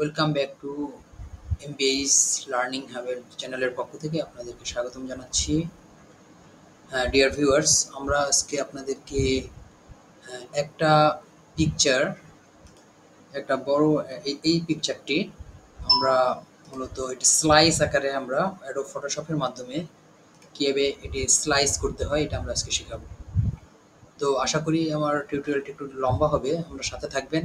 Welcome back to MBS learning হাবের চ্যানেলের পক্ষ থেকে আপনাদেরকে স্বাগতম জানাচ্ছি। ডিয়ার ভিউয়ার্স, আমরা আজকে আপনাদেরকে একটা পিকচার, একটা বড় এই পিকচারটি আমরা মূলত এটি স্লাইস আকারে আমরা অ্যাডোব ফটোশপের মাধ্যমে কীভাবে এটি স্লাইস করতে হয় এটা আমরা আজকে শেখাবো। তো আশা করি আমার টিউটোরিয়ালটি একটু লম্বা হবে, আমরা সাথে থাকবেন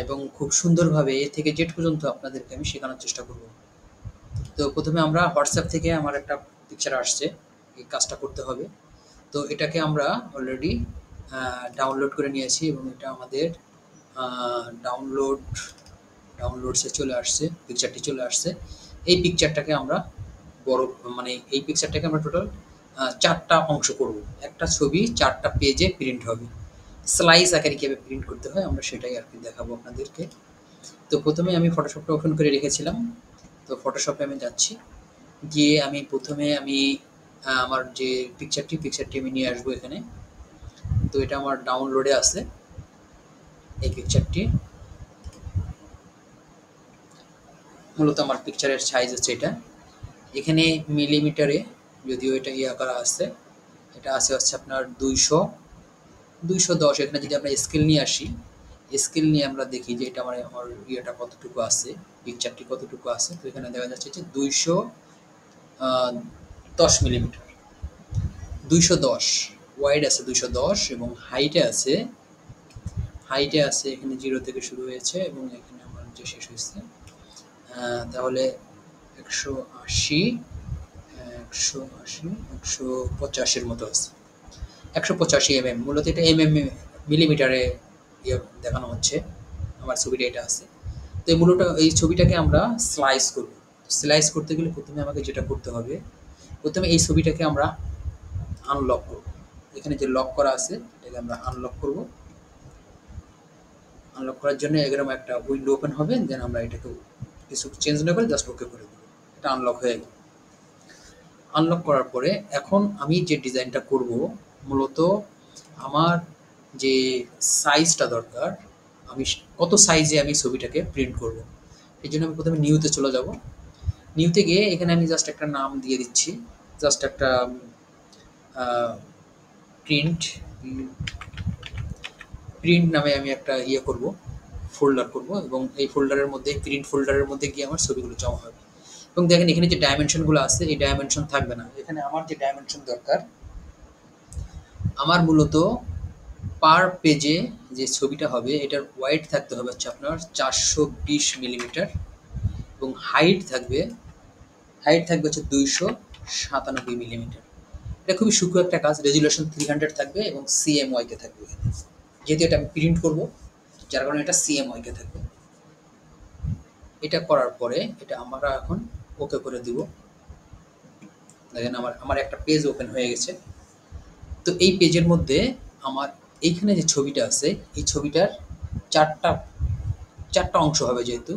এবং খুব সুন্দরভাবে এ থেকে জেড পর্যন্ত আপনাদেরকে আমি শেখানোর চেষ্টা করব। তো প্রথমে আমরা হোয়াটসঅ্যাপ থেকে আমার একটা পিকচার আসছে, এই কাজটা করতে হবে। তো এটাকে আমরা অলরেডি ডাউনলোড করে নিয়েছি এবং এটা আমাদের ডাউনলোডসে চলে আসছে, পিকচারটি চলে আসছে। এই পিকচারটাকে আমরা বড় মানে এই পিকচারটাকে আমরা টোটাল ৪টা অংশ করব। একটা ছবি ৪টা পেজে প্রিন্ট হবে। স্লাইস আকারে কীভাবে প্রিন্ট করতে হয় আমরা সেটাই আরকি দেখাবো আপনাদেরকে। তো প্রথমে আমি ফটোশপটা ওপেন করে রেখেছিলাম। তো ফটোশপে আমি যাচ্ছি। গিয়ে আমি প্রথমে আমার যে পিকচারটি আমি নিয়ে আসবো এখানে। তো এটা আমার ডাউনলোডে আছে এই পিকচারটি। মূলত আমার পিকচারের সাইজ হচ্ছে এটা। এখানে মিলিমিটারে যদিও এটা ইয়া করা আছে, এটা আছে হচ্ছে আপনার 200/210। এখানে যদি আমরা স্কেল নিয়ে আসি, স্কেল নিয়ে আমরা দেখি যে এটা আমার ইয়েটা কতটুকু আছে, পিকচারটি কতটুকু আছে। তো এখানে দেখা যাচ্ছে যে 210 মিলিমিটার, 210 ওয়াইড আছে, 210 এবং হাইটে আছে এখানে 0 থেকে শুরু হয়েছে এবং এখানে আমার যে শেষ হয়েছে। তাহলে 180, 185-এর মতো আছে, 185 mm। মূলত এটা মিলিমিটারে ইয়ে দেখানো হচ্ছে। আমার ছবিটা এটা আছে। তো মূলত এই ছবিটাকে আমরা স্লাইস করব। স্লাইস করতে গেলে প্রথমে আমাকে যেটা করতে হবে, প্রথমে এই ছবিটাকে আমরা আনলক করব। এখানে যে লক করা আছে এটাকে আমরা আনলক করব। আনলক করার জন্য এরকম একটা উইন্ডো ওপেন হবে, দেন আমরা এটাকে কিছু চেঞ্জ না করে জাস্ট ওকে করে দেব। এটা আনলক হয়ে গেল। আনলক করার পরে এখন আমি যে ডিজাইনটা করব, মূলত আমার যে সাইজটা দরকার, আমি কত সাইজে আমি ছবিটাকে প্রিন্ট করব। এই জন্য আমি প্রথমে নিউতে চলে যাব। নিউতে গিয়ে এখানে আমি জাস্ট একটা নাম দিয়ে দিচ্ছি, জাস্ট একটা প্রিন্ট নামে আমি একটা ইয়ে করব, ফোল্ডার করব এবং এই ফোল্ডারের মধ্যে, প্রিন্ট ফোল্ডারের মধ্যে গিয়ে আমার ছবিগুলো জমা হবে। এবং দেখেন এখানে যে ডাইমেনশনগুলো আছে এই ডাইমেনশন থাকবে না। এখানে আমার যে ডাইমেনশন দরকার, আমার মূলত পার পেজে যে ছবিটা হবে এটার ওয়াইড থাকতে হবে হচ্ছে আপনার 420 মিলিমিটার এবং হাইট থাকবে হচ্ছে 297 মিলিমিটার। এটা খুবই সূক্ষ্ম একটা কাজ। রেজুলেশন 300 থাকবে এবং সিএমওয়াইকে থাকবে এখানে। যেহেতু এটা আমি প্রিন্ট করব, যার কারণে এটা সিএমওয়াইকে থাকবে। এটা করার পরে এটা আমরা এখন ওকে করে দিব। দেখেন আমার একটা পেজ ওপেন হয়ে গেছে। তো এই পেজের মধ্যে আমার এইখানে যে ছবিটা আছে, এই ছবিটার চারটা অংশ হবে যেহেতু।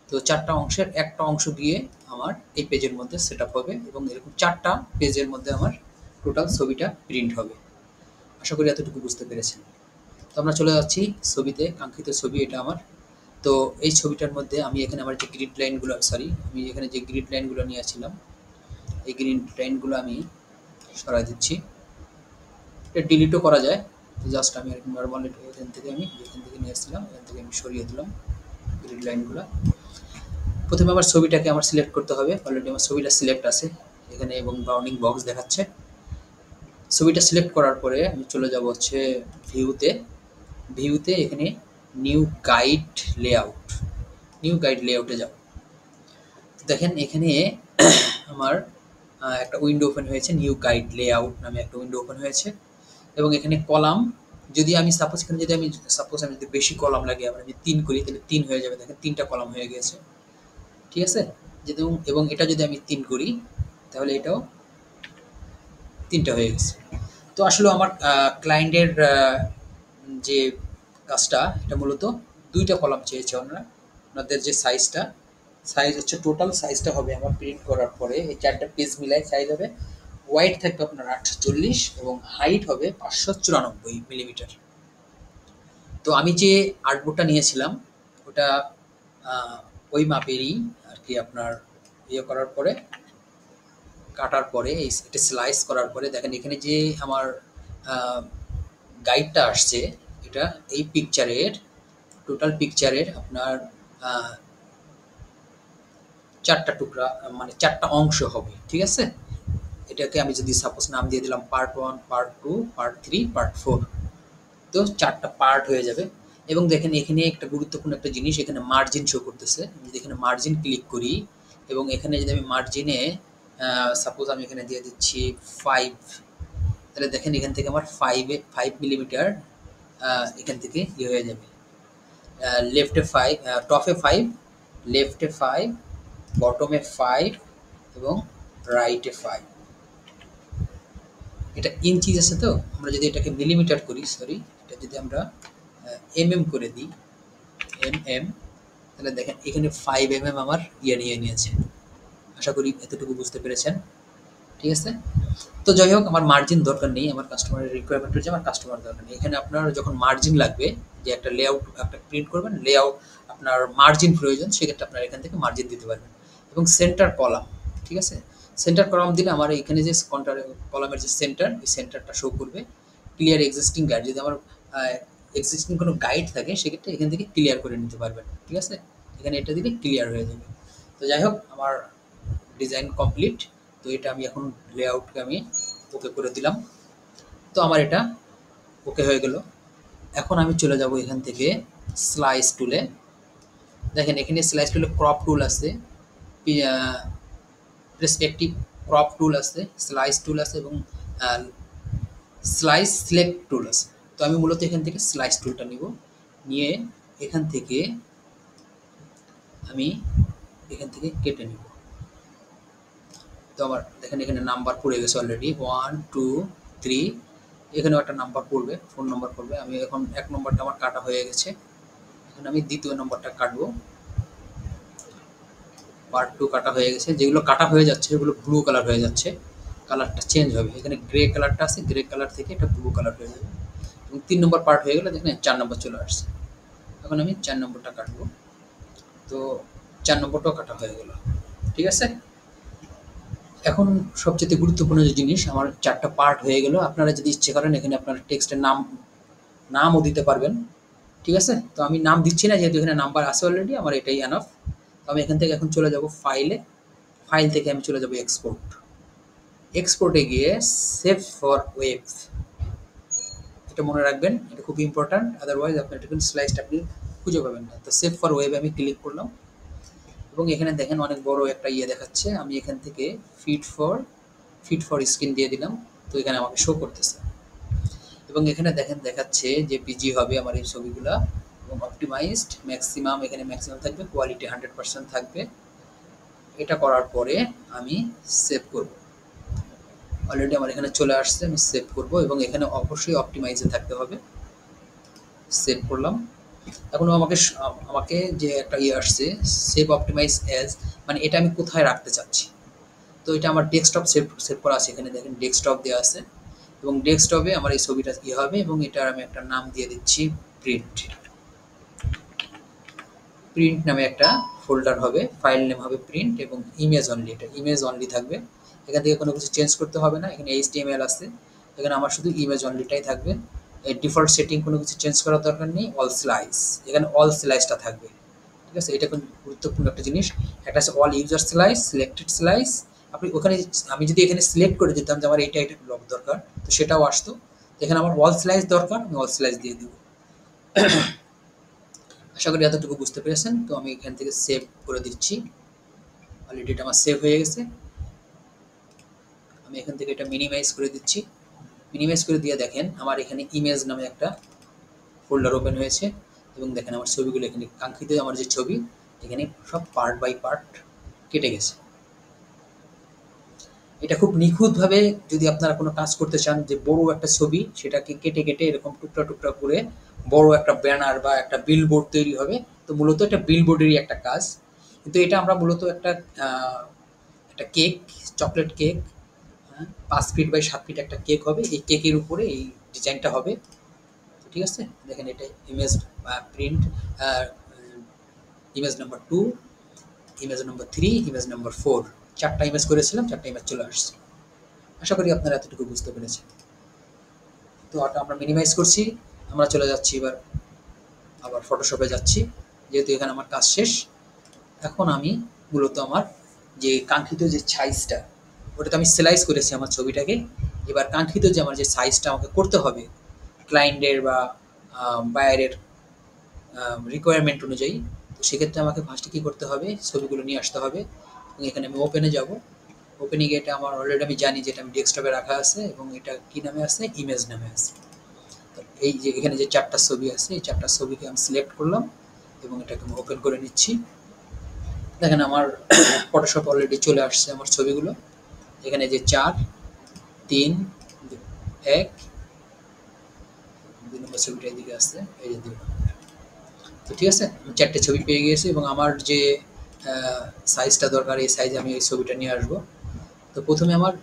তো 4টা অংশের একটা অংশ গিয়ে আমার এই পেজের মধ্যে সেট আপ হবে এবং এরকম 4টা পেজের মধ্যে আমার টোটাল ছবিটা প্রিন্ট হবে। আশা করি এতটুকু বুঝতে পেরেছেন। তো আমরা চলে যাচ্ছি ছবিতে, কাঙ্ক্ষিত ছবি এটা আমার। তো এই ছবিটার মধ্যে আমি এখানে আমার যে আমি এখানে যে গ্রিড লাইনগুলো নিয়েছিলাম, এই গ্রিড লাইনগুলো আমি সরাই দিচ্ছি। এটা ডিলিটও করা যায়। জাস্ট আমি নর্মাল এখান থেকে নিয়ে এসেছিলাম, এখান থেকে আমি সরিয়ে দিলাম গ্রিড লাইনগুলো। প্রথমে আমার ছবিটাকে আমার সিলেক্ট করতে হবে। অলরেডি আমার ছবিটা সিলেক্ট আছে এখানে এবং বাউন্ডিং বক্স দেখাচ্ছে। ছবিটা সিলেক্ট করার পরে আমি চলে যাব হচ্ছে ভিউতে এখানে নিউ গাইড লেআউটে যাব। দেখেন এখানে আমার একটা উইন্ডো ওপেন হয়েছে, নিউ গাইড লেআউট নামে একটা উইন্ডো ওপেন হয়েছে এবং এখানে কলাম, যদি আমি যদি বেশি কলাম লাগে, আমরা যদি 3 করি তাহলে 3 হয়ে যাবে। দেখেন 3টা কলাম হয়ে গেছে, ঠিক আছে। এবং এটা যদি আমি 3 করি তাহলে এটাও 3টা হয়ে গেছে। তো আসলে আমার ক্লায়েন্টের যে কাজটা, এটা মূলত 2টা কলাম চেয়েছে ওনাদের যে সাইজ হচ্ছে, টোটাল সাইজটা হবে আমার প্রিন্ট করার পরে এই 4টা পেজ মিলাই সাইজ হবে। ওয়াইড থাকবে আপনার 840 এবং হাইট হবে 594 মিলিমিটার। তো আমি যে আর্টবোর্ডটা নিয়েছিলাম ওটা আহ, ওই মাপেরই আর কি আপনার ইয়ে করার পরে কাটার পরে এটা স্লাইস করার পরে দেখেন এখানে যে আমার গাইডটা আসছে, এটা এই পিকচারের টোটাল পিকচারের আপনার আহ, ৪টা টুকরা, মানে ৪টা অংশ হবে, ঠিক আছে? এটাকে আমি যদি সাপোজ নাম দিয়ে দিলাম পার্ট 1, পার্ট 2, পার্ট 3, পার্ট 4, তো ৪টা পার্ট হয়ে যাবে। এবং দেখেন এখানে একটা গুরুত্বপূর্ণ একটা জিনিস, এখানে মার্জিন শো করতেছে। আমি যদি এখানে মার্জিন ক্লিক করি এবং এখানে যদি আমি মার্জিনে সাপোজ আমি এখানে দিয়ে দিচ্ছি 5, তাহলে দেখেন এখান থেকে আমার 5 মিলিমিটার এখান থেকে ইয়ে হয়ে যাবে। লেফটে 5, টপে 5, লেফটে 5, বটমে 5 এবং রাইটে 5। এটা ইঞ্চিজ আছে, তো আমরা যদি এটাকে মিলিমিটার করি, সরি, এটা যদি আমরা এমএম করে দিই, এমএম, তাহলে দেখেন এখানে 5 mm আমার ইয়ে নিয়ে নিয়েছে। আশা করি এতটুকু বুঝতে পেরেছেন, ঠিক আছে? তো যাই হোক, আমার মার্জিন দরকার নেই, আমার কাস্টমারের রিকোয়ারমেন্ট হচ্ছে আমার কাস্টমার দরকার নেই। এখানে আপনার যখন মার্জিন লাগবে, যে একটা লেআউট একটা প্রিন্ট করবেন, লেআউট আপনার মার্জিন প্রয়োজন, সেক্ষেত্রে আপনার এখান থেকে মার্জিন দিতে পারবেন। এবং সেন্টার কলাম, ঠিক আছে? সেন্টার কলাম দিলে আমার এখানে যে কলামের যে সেন্টার, এই সেন্টারটা শো করবে। ক্লিয়ার এক্সিস্টিং গাইড, যদি আমার এক্সিস্টিং কোনো গাইড থাকে সেক্ষেত্রে এখান থেকে ক্লিয়ার করে নিতে পারবেন, ঠিক আছে? এখানে এটা দিলে ক্লিয়ার হয়ে যাবে। তো যাই হোক, আমার ডিজাইন কমপ্লিট। তো এটা আমি এখন লেআউটকে আমি ওকে করে দিলাম। তো আমার এটা ওকে হয়ে গেল। এখন আমি চলে যাব এখান থেকে স্লাইস টুলে। দেখেন এখানে স্লাইস টুলে ক্রপ টুল আছে, রেসপেক্টিভ ক্রপ টুল আছে, স্লাইস টুল আছে এবং স্লাইস সিলেক্ট টুল আছে। তো আমি মূলত এখান থেকে স্লাইস টুলটা নিব, নিয়ে এখান থেকে আমি এখান থেকে কেটে নিব। তো আমার দেখেন এখানে নাম্বার পড়ে গেছে অলরেডি, 1, 2, 3, এখানেও একটা নাম্বার পড়বে, ফোন নাম্বার পড়বে। আমি এখন 1 নম্বরটা আমার কাটা হয়ে গেছে, এখন আমি 2য় নম্বরটা কাটবো। পার্ট 2 কাটা হয়ে গেছে। যেগুলো কাটা হয়ে যাচ্ছে সেগুলো ব্লু কালার হয়ে যাচ্ছে, কালারটা চেঞ্জ হবে। এখানে গ্রে কালারটা আছে, গ্রে কালার থেকে এটা ব্লু কালার হয়ে যাবে। এবং 3 নম্বর পার্ট হয়ে গেলে দেখেন 4 নম্বর চলে আসছে। এখন আমি 4 নম্বরটা কাটবো। তো 4 নম্বরটাও কাটা হয়ে গেল, ঠিক আছে? এখন সবচেয়ে গুরুত্বপূর্ণ যে জিনিস, আমার 4টা পার্ট হয়ে গেল। আপনারা যদি ইচ্ছে করেন এখানে আপনারা টেক্সটের নামও দিতে পারবেন, ঠিক আছে? তো আমি নাম দিচ্ছি না, যেহেতু এখানে নাম্বার আছে অলরেডি, আমার এটাই এনাফ। তো আমি এখান থেকে এখন চলে যাব ফাইলে, ফাইল থেকে আমি চলে যাব এক্সপোর্ট। এক্সপোর্টে গিয়ে সেভ ফর ওয়েব, এটা মনে রাখবেন, এটা খুব ইম্পর্ট্যান্ট, আদারওয়াইজ আপনার এটা কিন্তু স্লাইসটা আপনি খুঁজে পাবেন না। তো সেভ ফর ওয়েব আমি ক্লিক করলাম এবং এখানে দেখেন অনেক বড় একটা ইয়ে দেখাচ্ছে। আমি এখান থেকে ফিট ফর স্ক্রিন দিয়ে দিলাম। তো এখানে আমাকে শো করতেছে এবং এখানে দেখেন দেখাচ্ছে যে পিজি হবে আমার এই ছবিগুলা এবং অপটিমাইজড ম্যাক্সিমাম, এখানে ম্যাক্সিমাম থাকবে, কোয়ালিটি 100% থাকবে। এটা করার পরে আমি সেভ করব। অলরেডি আমার এখানে চলে আসছে, আমি সেভ করব এবং এখানে অবশ্যই অপটিমাইজে থাকতে হবে। সেভ করলাম। এখন আমাকে যে একটা ইয়ে আসছে, সেভ অপটিমাইজ অ্যাজ, মানে এটা আমি কোথায় রাখতে চাচ্ছি। তো এটা আমার ডেস্কটপ সেভ সেভ করা আছে, এখানে দেখেন ডেস্কটপ দেওয়া আছে এবং ডেস্কটপে আমার এই ছবিটা ইয়ে হবে এবং এটার আমি একটা নাম দিয়ে দিচ্ছি প্রিন্ট। প্রিন্ট নামে একটা ফোল্ডার হবে, ফাইল নেম হবে প্রিন্ট এবং ইমেজ অনলি, এটা ইমেজ অনলি থাকবে। এখান থেকে কোনো কিছু চেঞ্জ করতে হবে না, এখানে HTML আছে, এখানে আমার শুধু ইমেজ অনলিটাই থাকবে। এই ডিফল্ট সেটিং কোনো কিছু চেঞ্জ করার দরকার নেই। অল স্লাইস, এখানে অল স্লাইসটা থাকবে, ঠিক আছে? এটা খুব গুরুত্বপূর্ণ একটা জিনিস। একটা আছে all user slice, selected slice. আপনি ওখানে, আমি যদি এখানে সিলেক্ট করে দিতাম যে আমার এটা ব্লক দরকার, তো সেটাও আসতো। তো এখানে আমার অল স্লাইস দরকার, আমি অল স্লাইস দিয়ে দেবো। আশা করি এতটুকু বুঝতে পেরেছেন। তো আমি এখান থেকে সেভ করে দিচ্ছি, অলরেডি এটা আমার সেভ হয়ে গেছে। আমি এখান থেকে এটা মিনিমাইজ করে দিচ্ছি। মিনিমাইজ করে দিয়ে দেখেন আমার এখানে ইমেজ নামে একটা ফোল্ডার ওপেন হয়েছে এবং দেখেন আমার ছবিগুলো এখানে কাঙ্ক্ষিত আমার যে ছবি, এখানে সব পার্ট বাই পার্ট কেটে গেছে। এটা খুব নিখুঁতভাবে যদি আপনারা কোনো কাজ করতে চান, যে বড় একটা ছবি সেটাকে কেটে কেটে এরকম টুকরা টুকরা করে বড় একটা ব্যানার বা একটা বিলবোর্ড তৈরি হবে। তো মূলত এটা বিলবোর্ডেরই একটা কাজ, কিন্তু এটা আমরা মূলত একটা কেক, চকলেট কেক, হ্যাঁ, 5 ফিট বাই 7 ফিট একটা কেক হবে। এই কেকের উপরে এই ডিজাইনটা হবে, ঠিক আছে? দেখেন এটা image print image number 2, image number 3, image number 4, 4টা ইমেজ করেছিলাম, 4টা ইমেজ চলে আসছে। আশা করি আপনারা এতটুকু বুঝতে পেরেছেন। তো এটা আমরা মিনিমাইজ করছি, আমরা চলে যাচ্ছি এবার আবার ফটোশপে যাচ্ছি, যেহেতু এখানে আমার কাজ শেষ। এখন আমি মূলত আমার যে কাঙ্ক্ষিত যে সাইজটা, ওটা তো আমি স্লাইস করেছি আমার ছবিটাকে। এবার কাঙ্ক্ষিত যে আমার যে সাইজটা আমাকে করতে হবে ক্লায়েন্টের বা বায়ারের রিকোয়ারমেন্ট অনুযায়ী, তো সেক্ষেত্রে আমাকে ফার্স্টে কী করতে হবে, ছবিগুলো নিয়ে আসতে হবে এবং এখানে আমি ওপেনে যাব। ওপেনে গিয়ে এটা আমার অলরেডি আমি জানি যে এটা আমি ডেস্কটপে রাখা আছে এবং এটা কী নামে আছে, ইমেজ নামে আছে। তো এই যে এখানে যে 4টা ছবি আছে, এই 4টা ছবিকে আমি সিলেক্ট করলাম এবং এটাকে আমি ওপেন করে নিচ্ছি। দেখেন আমার ফটোশপ অলরেডি চলে আসছে আমার ছবিগুলো। এখানে যে 4, 3, 1, 2 নম্বর ছবিটা এদিকে আসছে, এই যে 2 নম্বর। তো ঠিক আছে, আমি 4টে ছবি পেয়ে গিয়েছি এবং আমার যে সাইজটা দরকার, এই সাইজে আমি এই ছবিটা নিয়ে আসবো। তো প্রথমে আমার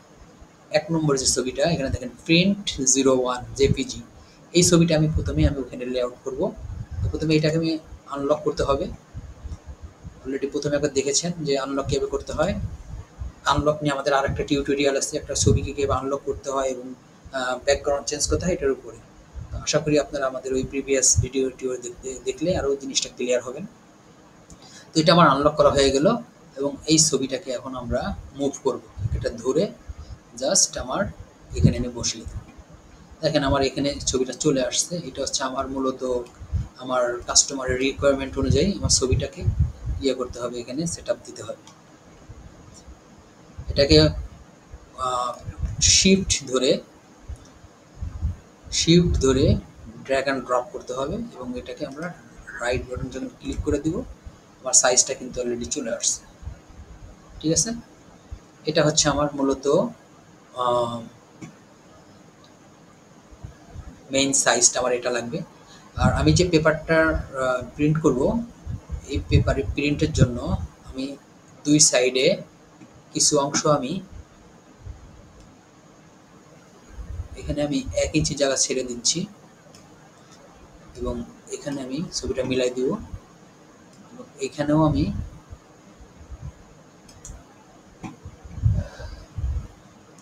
1 নম্বর যে ছবিটা, এখানে দেখেন প্রিন্ট 01 জেপিজি, এই ছবিটা আমি প্রথমে ওখানে লেআউট করব। তো প্রথমে এটাকে আমি আনলক করতে হবে। অলরেডি প্রথমে একবার দেখেছেন যে আনলক কীভাবে করতে হয়। আনলক নিয়ে আমাদের আরেকটা টিউটোরিয়াল আছে, একটা ছবিকে কীভাবে আনলক করতে হয় এবং ব্যাকগ্রাউন্ড চেঞ্জ করতে হয় এটার উপরে। তো আশা করি আপনারা আমাদের ওই প্রিভিয়াস ভিডিওটিও দেখলে আরও জিনিসটা ক্লিয়ার হবেন। তো এটা আমার আনলক করা হয়ে গেল এবং এই ছবিটাকে এখন আমরা মুভ করব। এটা ধরে জাস্ট আমার এখানে এনে বসিয়ে দেব। দেখেন আমার এখানে ছবিটা চলে আসছে। এটা হচ্ছে আমার মূলত আমার কাস্টমারের রিকোয়ারমেন্ট অনুযায়ী আমার ছবিটাকে ইয়ে করতে হবে, এখানে সেট আপ দিতে হবে। এটাকে শিফট ধরে ড্র্যাগ অ্যান্ড ড্রপ করতে হবে এবং এটাকে আমরা রাইট বাটন যখন ক্লিক করে দিব, আমার সাইজটা কিন্তু অলরেডি চলে আসছে। ঠিক আছে, এটা হচ্ছে আমার মূলত মেইন সাইজটা আমার এটা লাগবে। আর আমি যে পেপারটা প্রিন্ট করব, এই পেপারে প্রিন্টের জন্য আমি 2 সাইডে কিছু অংশ আমি এখানে 1 ইঞ্চি জায়গা ছেড়ে দিচ্ছি এবং এখানে আমি ছবিটা মিলাই দিব এবং এখানেও আমি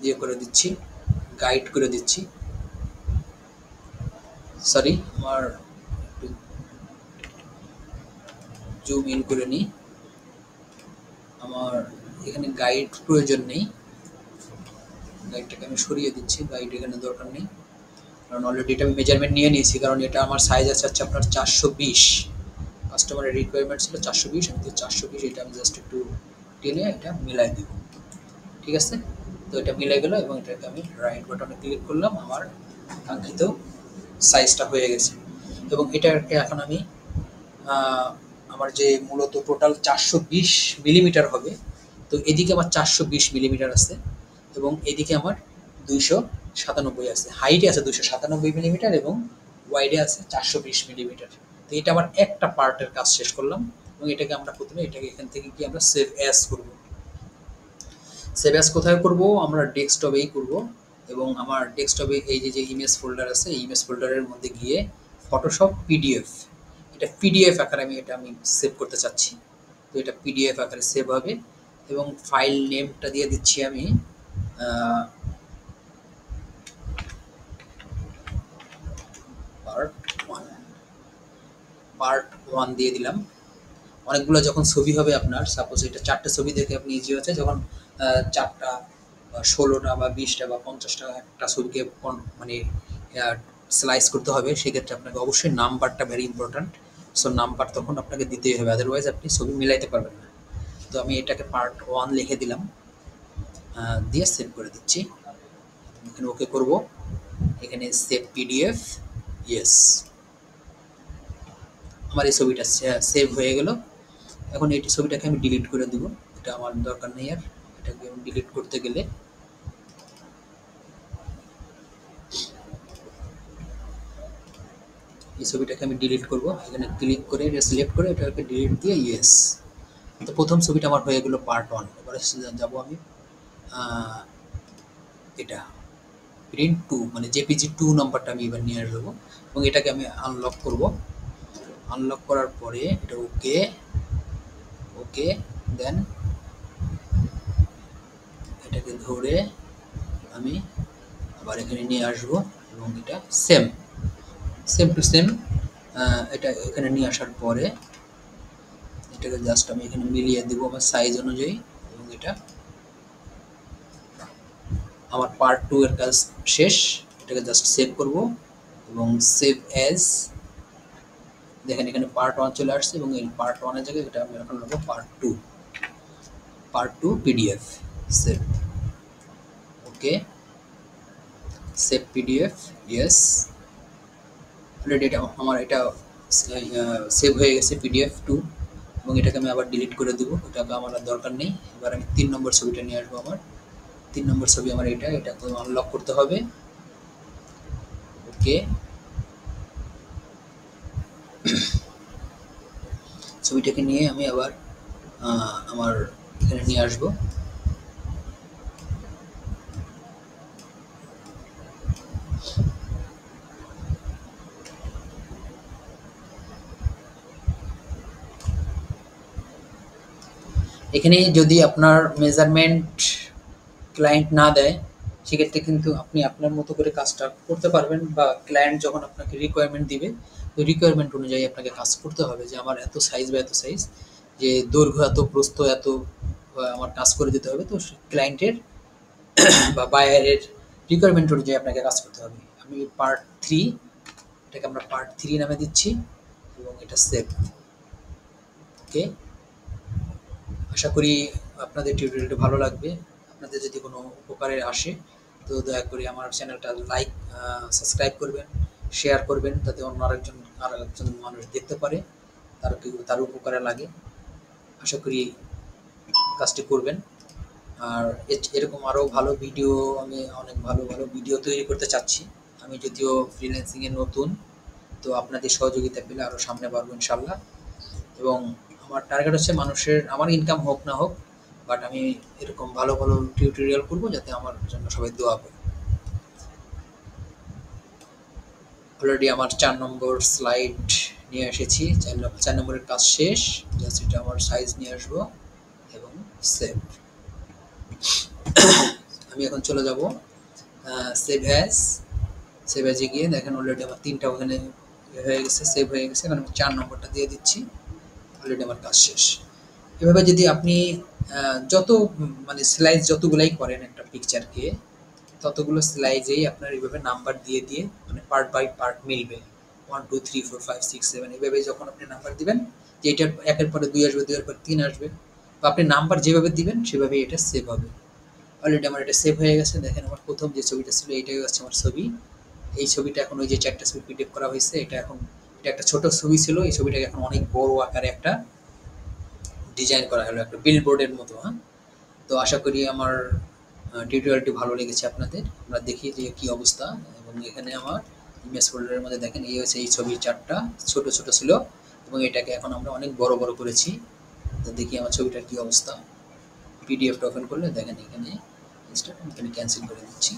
ইয়ে করে দিচ্ছি, গাইড করে দিচ্ছি। সরি, আমার একটু জুম ইন করে নিই। আমার এখানে গাইড প্রয়োজন নেই, গাইডটাকে আমি সরিয়ে দিচ্ছি, গাইড এখানে দরকার নেই, কারণ অলরেডি এটা আমি মেজারমেন্ট নিয়ে নিয়েছি। কারণ এটা আমার সাইজ আছে হচ্ছে আপনার 420, কাস্টমারের রিকোয়ারমেন্ট ছিল 420, আমি তো 420, এটা আমি জাস্ট একটু টেনে এটা মিলাই দেব। ঠিক আছে, তো এটা মিলাই গেল এবং এটাকে আমি রাইট বাটনে ক্লিক করলাম, আমার কাঙ্ক্ষিত সাইজটা হয়ে গেছে। এবং এটাকে এখন আমি আমার যে মূলত টোটাল 420 মিলিমিটার হবে, তো এদিকে আমার 420 মিলিমিটার আছে এবং এদিকে আমার 297 আছে, হাইটে আছে 297 মিলিমিটার এবং ওয়াইডে আছে 420 মিলিমিটার। তো এটা আমার একটা পার্টের কাজ শেষ করলাম এবং এটাকে আমরা প্রথমে এটাকে এখান থেকে কি আমরা সেভ অ্যাজ করব। সেভ অ্যাজ কোথায় করব, আমরা ডেস্কটপেই করব এবং আমার ডেস্কটপে এই যে ইমেজ ফোল্ডার আছে, এই ইমেজ ফোল্ডারের মধ্যে গিয়ে ফটোশপ পিডিএফ, এটা পিডিএফ আকারে আমি সেভ করতে চাচ্ছি। তো এটা পিডিএফ আকারে সেভ হবে এবং ফাইল নেমটা দিয়ে দিচ্ছি আমি পার্ট 1 দিয়ে দিলাম। অনেকগুলো যখন ছবি হবে আপনার, সাপোজ এটা 4টে ছবি দেখে আপনি ইজি হচ্ছে, যখন 4টা বা 16টা বা 20টা বা 50টা একটা ছবিকে মানে স্লাইস করতে হবে, সেক্ষেত্রে আপনাকে অবশ্যই নাম্বারটা ভেরি ইম্পর্ট্যান্ট। সো নাম্বার তখন আপনাকে দিতেই হবে, আদারওয়াইজ আপনি ছবি মিলাইতে পারবেন না। তো আমি এটাকে পার্ট 1 লিখে দিলাম, দিয়ে সেভ করে দিচ্ছি। এখানে ওকে করব, এখানে সেভ পিডিএফ, ইয়েস, আমার এই ছবিটা সেভ হয়ে গেল। এখন এই ছবিটাকে আমি ডিলিট করে দিব, এটা আমার দরকার নেই আর। এটাকে আমি ডিলিট করতে গেলে এই ছবিটাকে আমি ডিলিট করব, এখানে ক্লিক করে এটা সিলেক্ট করে এটাকে ডিলিট দিয়ে ইয়েস। তো প্রথম ছবিটা আমার হয়ে গেল পার্ট 1। এবারে যাব আমি এটা প্রিন্ট 2 মানে জেপিজি 2 নাম্বারটা আমি এবার নিয়ে আসবো এবং এটাকে আমি আনলক করব। আনলক করার পরে এটা ওকে, ওকে, দেন এটাকে ধরে আমি আবার এখানে নিয়ে আসবো এবং এটা সেম সেম টু সেম এটা এখানে নিয়ে আসার পরে এটাকে জাস্ট আমি এখানে মিলিয়ে দেবো আমার সাইজ অনুযায়ী এবং এটা আমার পার্ট 2 এর কাজ শেষ। এটাকে জাস্ট সেভ করব এবং সেভ অ্যাজ, দেখেন এখানে পার্ট 1 চলে আসছে এবং এই পার্ট 1 এর জায়গায় এটা আমি এখন নেব পার্ট 2 পিডিএফ সেভ। ওকে, সেভ পিডিএফ, ইয়েস, অলরেডি এটা আমার এটা সেভ হয়ে গেছে পিডিএফ 2 এবং এটাকে আমি আবার ডিলিট করে দেবো, এটাকে আমার আর দরকার নেই। এবার আমি 3 নম্বর ছবিটা নিয়ে আসবো। আমার 3 নম্বর ছবি আমার এটাকে আনলক করতে হবে। ওকে, ছবিটাকে নিয়ে আমি আবার আমার এখানে নিয়ে আসবো। এখানে যদি আপনার মেজারমেন্ট ক্লায়েন্ট না দেয় সেক্ষেত্রে কিন্তু আপনি আপনার মতো করে কাজটা করতে পারবেন, বা ক্লায়েন্ট যখন আপনাকে রিকোয়ারমেন্ট দিবে ওই রিকোয়ারমেন্ট অনুযায়ী আপনাকে কাজ করতে হবে যে আমার এত সাইজ বা এত সাইজ, যে দৈর্ঘ্য এত, প্রস্থ এত, আমার কাজ করে দিতে হবে। তো ক্লায়েন্টের বা বায়ারের রিকোয়ারমেন্ট অনুযায়ী আপনাকে কাজ করতে হবে। আমি পার্ট 3, এটাকে আমরা পার্ট 3 নামে দিচ্ছি এবং এটা সেভ। ওকে, আশা করি আপনাদের টিউটোরিয়ালটা ভালো লাগবে। আপনাদের যদি কোনো উপকারে আসে তো দয়া করে আমার চ্যানেলটা লাইক, সাবস্ক্রাইব করবেন, শেয়ার করবেন, যাতে অন্য আরেকজন মানুষ দেখতে পারে, তার উপকারে লাগে। আশা করি কাজটি করবেন। আর এরকম আরও ভালো ভিডিও, আমি অনেক ভালো ভালো ভিডিও তৈরি করতে চাচ্ছি। আমি যদিও ফ্রিল্যান্সিংয়ে নতুন, তো আপনাদের সহযোগিতা পেলে আরও সামনে বাড়বো ইনশাল্লাহ। এবং আমার টার্গেট হচ্ছে আমার ইনকাম হোক না হোক, বাট আমি এরকম ভালো ভালো টিউটোরিয়াল করবো যাতে আমার জন্য সবাই দোয়া করে। অলরেডি আমার 4 নম্বর স্লাইড নিয়ে এসেছি, 4 নম্বরের কাজ শেষ। জাস্ট এটা আমার সাইজ নিয়ে আসবো এবং সেভ। আমি এখন চলে যাব সেভ অ্যাজে গিয়ে দেখেন অলরেডি আমার 3টা ওখানে হয়ে গেছে, সেভ হয়ে গেছে। এখন আমি 4 নম্বরটা দিয়ে দিচ্ছি, অলরেডি আমার কাজ শেষ। এভাবে যদি আপনি যত মানে স্লাইড যতগুলাই করেন একটা পিকচারকে, ততগুলো স্লাইজেই আপনার এইভাবে নাম্বার দিয়ে দিয়ে মানে পার্ট বাই পার্ট মিলবে, 1 2 3 4 5 6 7 এইভাবে যখন আপনি নাম্বার দিবেন, যে এটার একের পরে 2 আসবে, 2 এর পরে 3 আসবে, বা আপনি নাম্বার যেভাবে দিবেন সেভাবেই এটা সেভ হবে। অলরেডি আমার এটা সেভ হয়ে গেছে। দেখেন আমার প্রথম যে ছবিটা ছিল এটাই হচ্ছে আমার ছবি। এই ছবিটা এখন ওই যে 4টা ছবি পিডিএফ করা হয়েছে, এটা একটা ছোট ছবি ছিল, এই ছবিটাকে এখন অনেক বড় আকারে একটা ডিজাইন করা হলো, একটা বিলবোর্ডের মতো। হ্যাঁ, তো আশা করি আমার টিউটোরিয়ালটি ভালো লেগেছে আপনাদের। আমরা দেখি যে কি অবস্থা। এবং এখানে আমার ইমেজ ফোল্ডারের মধ্যে দেখেন এই হচ্ছে এই ছবি 4টা ছোট ছোট ছিল এবং এটাকে এখন আমরা অনেক বড় বড় করেছি। তো দেখি আমার ছবিটার কি অবস্থা। পিডিএফটা ওপেন করলে দেখেন এখানে এখানে ক্যান্সেল করে দিচ্ছি।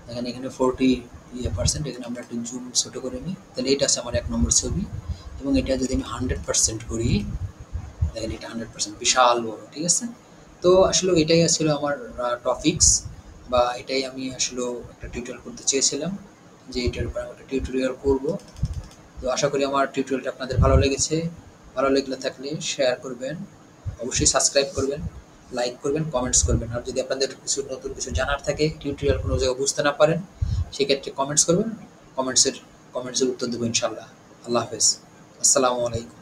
দেখেন এখানে 40% এখানে আমরা একটু জুম ছোট করে নিই, তাহলে এটা আছে আমার 1 নম্বর ছবি। এবং এটা যদি আমি 100% করি, দেখেন এটা 100% বিশাল বড়, ঠিক আছে। তো আসলে এটাই ছিল আমার টপিকস, বা এটাই আমি আসলে একটা টিউটোরিয়াল করতে চেয়েছিলাম, যে এটার উপর আমি একটা টিউটোরিয়াল করব। তো আশা করি আমার টিউটোরিয়ালটা আপনাদের ভালো লেগেছে। ভালো লেগে থাকলে শেয়ার করবেন, অবশ্যই সাবস্ক্রাইব করবেন, লাইক করবেন, কমেন্টস করবেন। আর যদি আপনাদের কিছু নতুন কিছু জানার থাকে, টিউটোরিয়াল কোনো জায়গায় বুঝতে না পারেন, সেক্ষেত্রে কমেন্টস করবেন, কমেন্টসের উত্তর দেবো ইনশাল্লাহ। আল্লাহ হাফেজ, আসসালামু আলাইকুম।